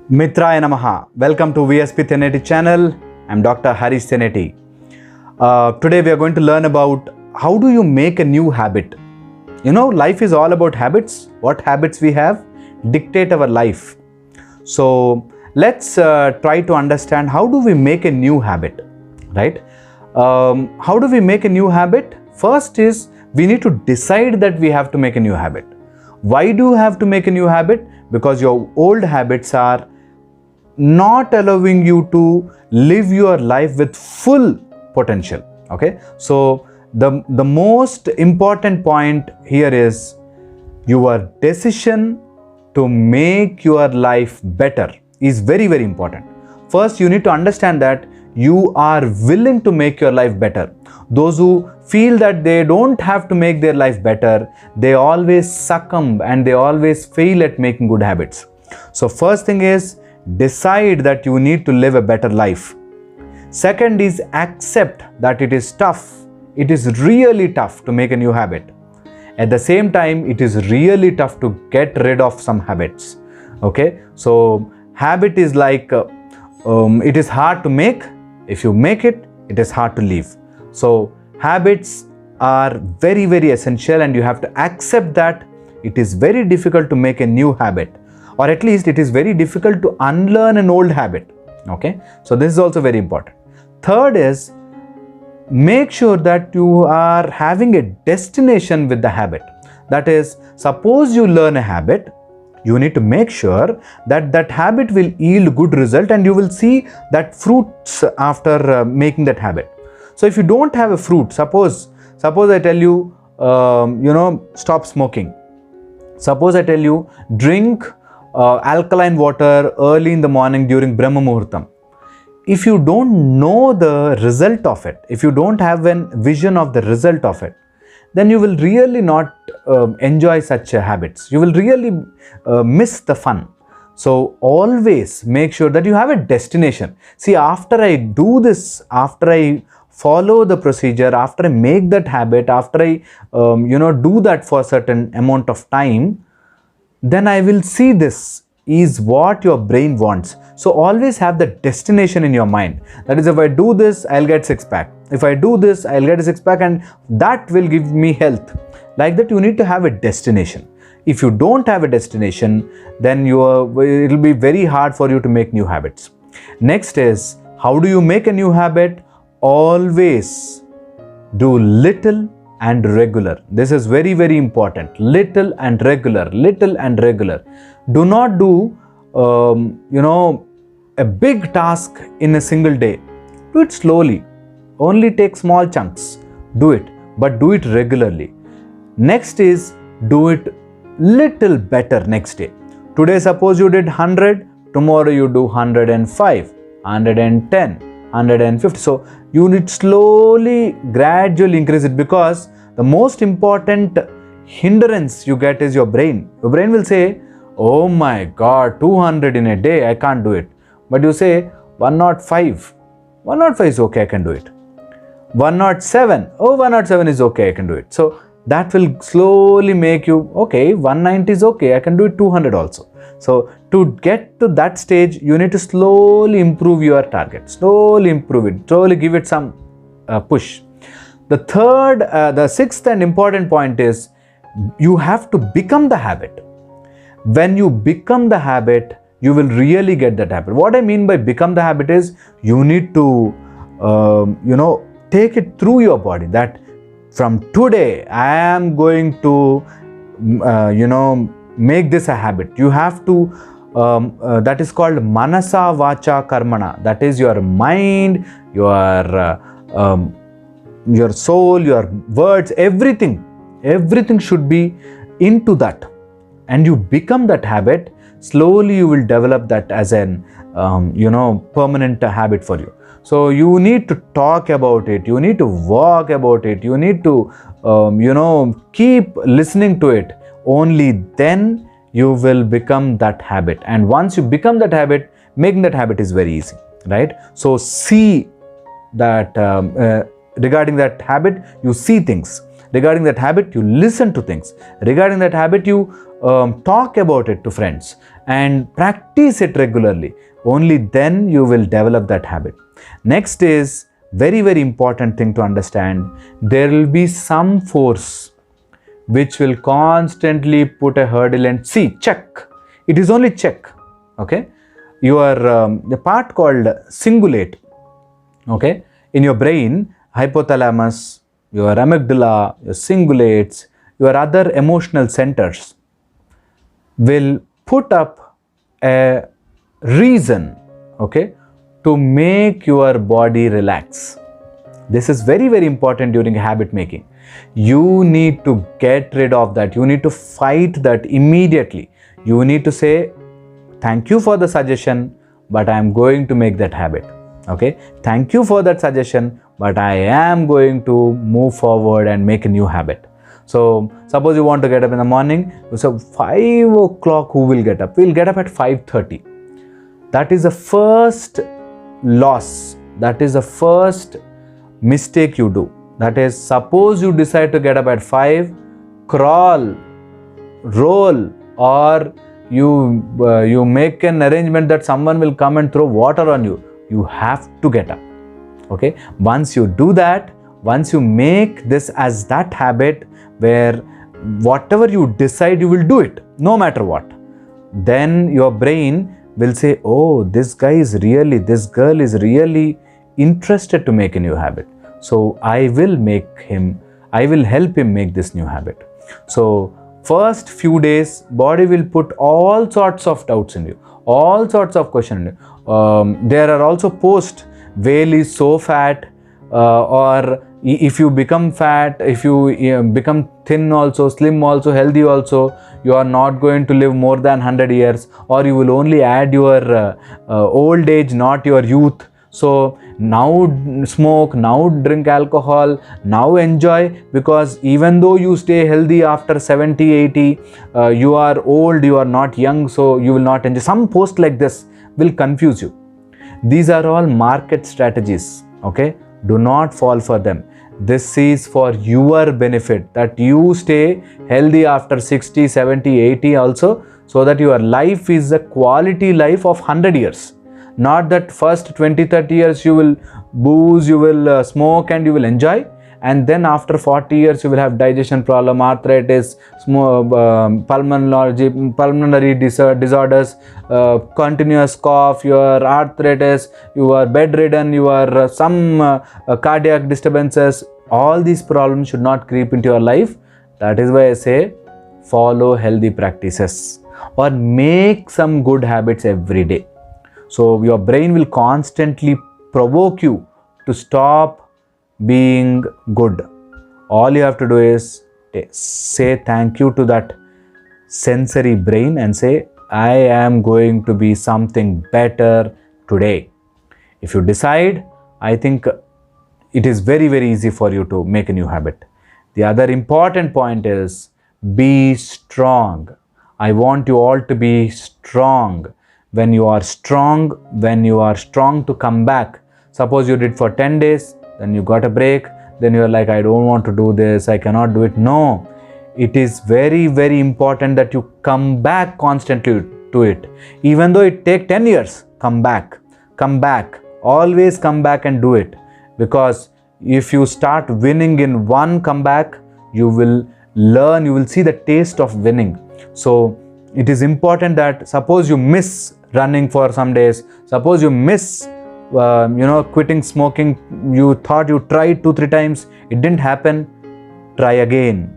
Mitraya Namaha. Welcome to VSP Theneti channel. I'm Dr. Harish Theneti. Today we are going to learn about how do you make a new habit. You know, life is all about habits. What habits we have dictate our life. So let's try to understand how do we make a new habit, right? How do we make a new habit? First is we need to decide that we have to make a new habit. Why do you have to make a new habit? Because your old habits are not allowing you to live your life with full potential. Okay, so the most important point here is your decision to make your life better is very important. First, you need to understand that you are willing to make your life better. Those who feel that they don't have to make their life better, they always succumb and they always fail at making good habits. So first thing is decide that you need to live a better life. Second is accept that it is tough. It is really tough to make a new habit. At the same time, it is really tough to get rid of some habits. Okay, so habit is like it is hard to make. If you make it, it is hard to leave. So habits are very essential, and you have to accept that it is very difficult to make a new habit, or at least it is very difficult to unlearn an old habit. Okay, so this is also very important. Third is make sure that you are having a destination with the habit. That is, suppose you learn a habit, you need to make sure that that habit will yield good result and you will see that fruits after making that habit. So if you don't have a fruit, suppose I tell you, stop smoking. Suppose I tell you, drink alkaline water early in the morning during Brahma Muhurtam. If you don't know the result of it, if you don't have a vision of the result of it, then you will really not enjoy such habits. You will really miss the fun. So always make sure that you have a destination. See, after I do this, after I follow the procedure, after I make that habit, after I do that for a certain amount of time, then I will see this is what your brain wants. So always have the destination in your mind. That is, if I do this, I'll get six pack. If I do this, I'll get a six pack, and that will give me health. Like that, you need to have a destination. If you don't have a destination, then it will be very hard for you to make new habits. Next is, how do you make a new habit? Always do little and regular. This is very important. Little and regular, little and regular. Do not do a big task in a single day. Do it slowly. Only take small chunks. Do it, but do it regularly. Next is, do it little better next day. Today, suppose you did 100, tomorrow you do 105, 110, 150. So you need slowly, gradually increase it, because the most important hindrance you get is your brain. Your brain will say, oh my God, 200 in a day, I can't do it. But you say 105. 105 is okay, I can do it. 107. Oh, 107 is okay, I can do it. So that will slowly make you, okay, 190 is okay, I can do it 200 also. So to get to that stage, you need to slowly improve your target. Slowly improve it. Slowly give it some push. The sixth and important point is, you have to become the habit. When you become the habit, you will really get that habit. What I mean by become the habit is, you need to, take it through your body, that from today, I am going to, make this a habit. You have to, that is called Manasa Vacha Karmana. That is your mind, your soul, your words, everything should be into that. And you become that habit. Slowly you will develop that as an permanent habit for you. So you need to talk about it, you need to walk about it, you need to keep listening to it. Only then you will become that habit. And once you become that habit, making that habit is very easy, right? So see that regarding that habit, you see things. Regarding that habit, you listen to things. Regarding that habit, you talk about it to friends and practice it regularly. Only then you will develop that habit. Next is very, very important thing to understand. There will be some force which will constantly put a hurdle and see, check. It is only check. Okay. Your the part called cingulate. Okay. In your brain, hypothalamus, your amygdala, your cingulates, your other emotional centers will put up a reason, okay, to make your body relax. This is very, very important during habit making. You need to get rid of that. You need to fight that immediately. You need to say, thank you for the suggestion, but I am going to make that habit. Okay, thank you for that suggestion, but I am going to move forward and make a new habit. So suppose you want to get up in the morning, so 5 o'clock, who will get up? We'll get up at 5:30. That is the first loss. That is the first mistake you do. That is, suppose you decide to get up at 5, crawl, roll, or you make an arrangement that someone will come and throw water on you. You have to get up. Okay. Once you do that, once you make this as that habit where whatever you decide, you will do it, no matter what, then your brain will say, oh, this girl is really interested to make a new habit. So I will help him make this new habit. So first few days, body will put all sorts of doubts in you, all sorts of questions in you. There are also posts, whale is so fat, or if you become fat, if you become thin also, slim also, healthy also, you are not going to live more than 100 years, or you will only add your old age, not your youth. So now smoke, now drink alcohol, now enjoy, because even though you stay healthy after 70, 80, you are old, you are not young, so you will not enjoy. Some post like this will confuse you. These are all market strategies. Okay, do not fall for them. This is for your benefit, that you stay healthy after 60, 70, 80 also, so that your life is a quality life of 100 years. Not that first 20, 30 years you will booze, you will smoke and you will enjoy, and then after 40 years you will have digestion problem, arthritis, pulmonary disorders, continuous cough, your arthritis, you are bedridden, you are some cardiac disturbances. All these problems should not creep into your life. That is why I say follow healthy practices or make some good habits every day. So your brain will constantly provoke you to stop being good. All you have to do is say thank you to that sensory brain and say, I am going to be something better today. If you decide, I think it is very, very easy for you to make a new habit. The other important point is be strong. I want you all to be strong. When you are strong to come back. Suppose you did for 10 days, then you got a break, then you are like, I don't want to do this, I cannot do it. No, it is very, very important that you come back constantly to it. Even though it take 10 years, come back, always come back and do it. Because if you start winning in one comeback, you will learn, you will see the taste of winning. So it is important that suppose you miss running for some days, suppose you miss quitting smoking, you thought you tried 2-3 times, it didn't happen, try again,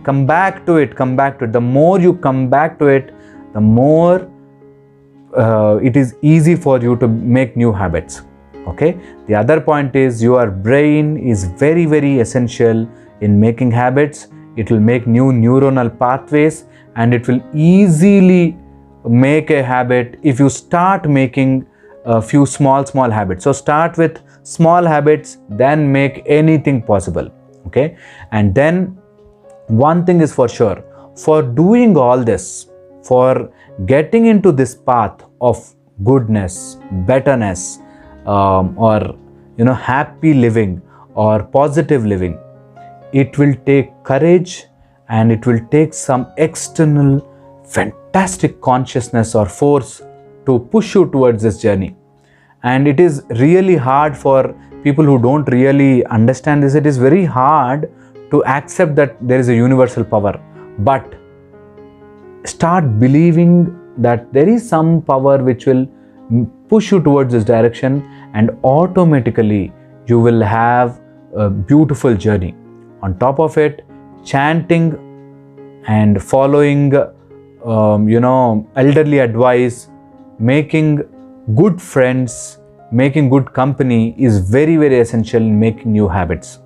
come back to it. The more you come back to it, the more it is easy for you to make new habits. Okay, the other point is your brain is very, very essential in making habits. It will make new neuronal pathways and it will easily make a habit if you start making a few small habits. So start with small habits, then make anything possible. Okay, and then one thing is for sure, for doing all this, for getting into this path of goodness, betterness, or happy living or positive living, it will take courage and it will take some external fantastic consciousness or force to push you towards this journey. And it is really hard for people who don't really understand this. It is very hard to accept that there is a universal power, but start believing that there is some power which will push you towards this direction, and automatically you will have a beautiful journey. On top of it, chanting and following elderly advice, making good friends, making good company is very, very essential in making new habits.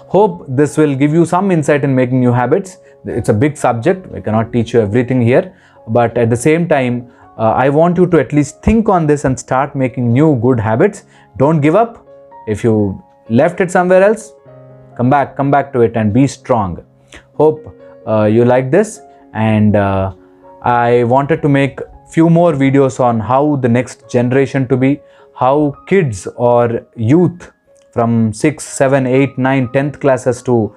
Hope this will give you some insight in making new habits. It's a big subject. We cannot teach you everything here, but at the same time, I want you to at least think on this and start making new good habits. Don't give up. If you left it somewhere else, come back to it and be strong. Hope you like this, and I wanted to make few more videos on how the next generation to be, how kids or youth from 6, 7, 8, 9, 10th classes to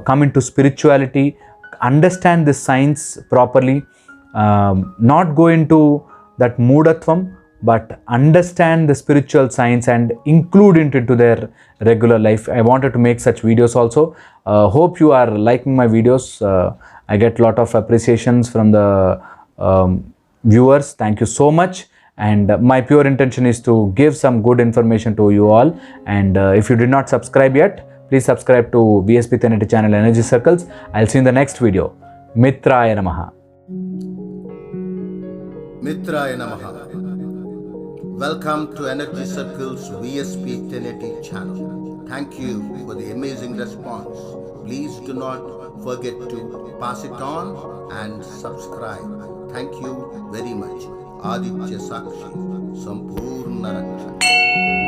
come into spirituality, understand this science properly, not go into that moodatvam, but understand the spiritual science and include it into their regular life. I wanted to make such videos also. Hope you are liking my videos. I get a lot of appreciations from the viewers. Thank you so much. And my pure intention is to give some good information to you all. And if you did not subscribe yet, please subscribe to VSP 1080 channel Energy Circles. I'll see you in the next video. Mitraya Namaha. Mitraya Namaha. Welcome to Energy Circles VSP 1080 channel. Thank you for the amazing response. Please do not forget to pass it on and subscribe. Thank you very much. Aditya Sakshi Sampurna Raksha.